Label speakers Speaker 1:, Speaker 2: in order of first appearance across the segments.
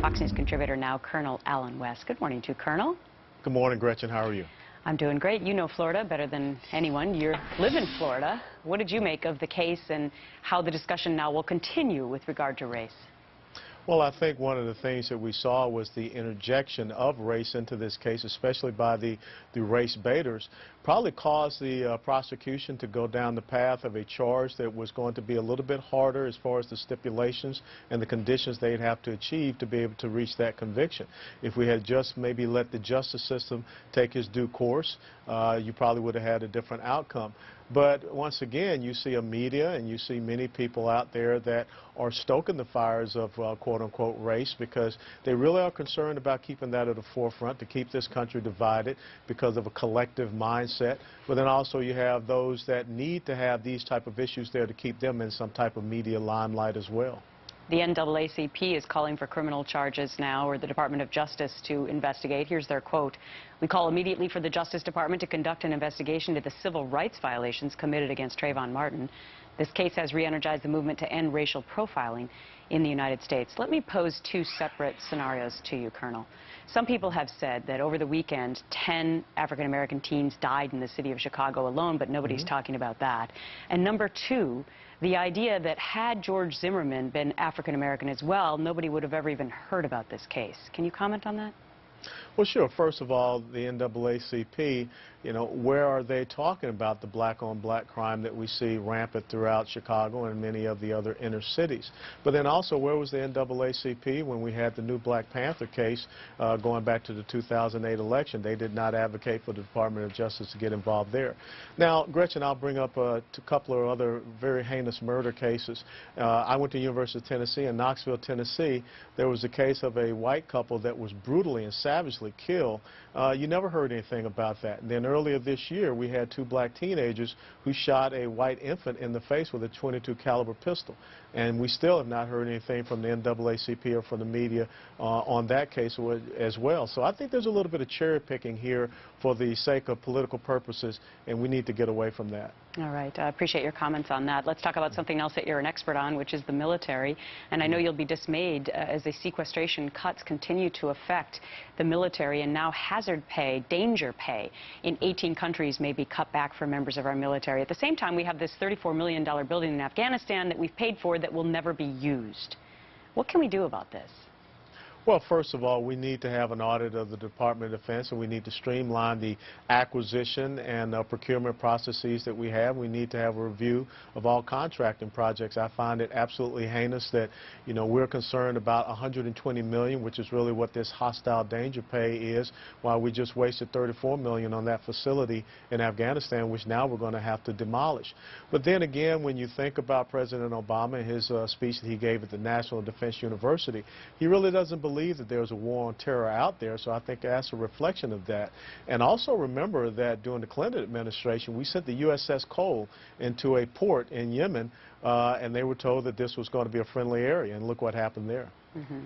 Speaker 1: Fox News contributor now, Colonel Allen West. Good morning to you, Colonel.
Speaker 2: Good morning, Gretchen. How are you?
Speaker 1: I'm doing great. You know Florida better than anyone. You live in Florida. What did you make of the case and how the discussion now will continue with regard to race?
Speaker 2: Well, I think one of the things that we saw was the interjection of race into this case, especially by the race baiters, probably caused the prosecution to go down the path of a charge that was going to be a little bit harder as far as the stipulations and the conditions they'd have to achieve to be able to reach that conviction. If we had just maybe let the justice system take its due course, you probably would have had a different outcome. But once again, you see a media and you see many people out there that are stoking the fires of quote-unquote race because they really are concerned about keeping that at the forefront, to keep this country divided because of a collective mindset. But then also you have those that need to have these type of issues there to keep them in some type of media limelight as well.
Speaker 1: The NAACP is calling for criminal charges now, or the Department of Justice to investigate. Here's their quote. "We call immediately for the Justice Department to conduct an investigation into the civil rights violations committed against Trayvon Martin. This case has re-energized the movement to end racial profiling in the United States." Let me pose two separate scenarios to you, Colonel. Some people have said that over the weekend, 10 African-American teens died in the city of Chicago alone, but nobody's talking about that. And number two, the idea that had George Zimmerman been African-American as well, nobody would have ever even heard about this case. Can you comment on that?
Speaker 2: Well, sure. First of all, the NAACP, where are they talking about the black-on-black crime that we see rampant throughout Chicago and many of the other inner cities? But then also, where was the NAACP when we had the new Black Panther case going back to the 2008 election? They did not advocate for the Department of Justice to get involved there. Now, Gretchen, I'll bring up a couple of other very heinous murder cases. I went to the University of Tennessee. In Knoxville, Tennessee, there was a case of a white couple that was brutally and savagely killed. You never heard anything about that. And then earlier this year, we had two black teenagers who shot a white infant in the face with a .22 caliber pistol. And we still have not heard anything from the NAACP or from the media on that case as well. So I think there's a little bit of cherry picking here for the sake of political purposes, and we need to get away from that.
Speaker 1: All right. I appreciate your comments on that. Let's talk about something else that you're an expert on, which is the military. And I know you'll be dismayed as the sequestration cuts continue to affect the military, and now hazard pay, danger pay in 18 countries may be cut back for members of our military. At the same time, we have this $34 million building in Afghanistan that we've paid for that will never be used. What can we do about this?
Speaker 2: Well, first of all, we need to have an audit of the Department of Defense, and we need to streamline the acquisition and procurement processes that we have. We need to have a review of all contracting projects. I find it absolutely heinous that, we're concerned about $120 million, which is really what this hostile danger pay is, while we just wasted $34 million on that facility in Afghanistan, which now we're going to have to demolish. But then again, when you think about President Obama and his speech that he gave at the National Defense University, he really doesn't believe that there's a war on terror out there, so I think that's a reflection of that. And also remember that during the Clinton administration, we sent the USS Cole into a port in Yemen, and they were told that this was going to be a friendly area, and look what happened there.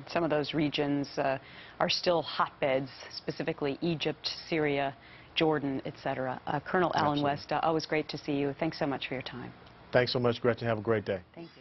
Speaker 1: Some of those regions are still hotbeds, specifically Egypt, Syria, Jordan, etc. Colonel Allen West, always great to see you. Thanks so much for your time.
Speaker 2: Thanks so much, Gretchen. Have a great day.
Speaker 1: Thank you.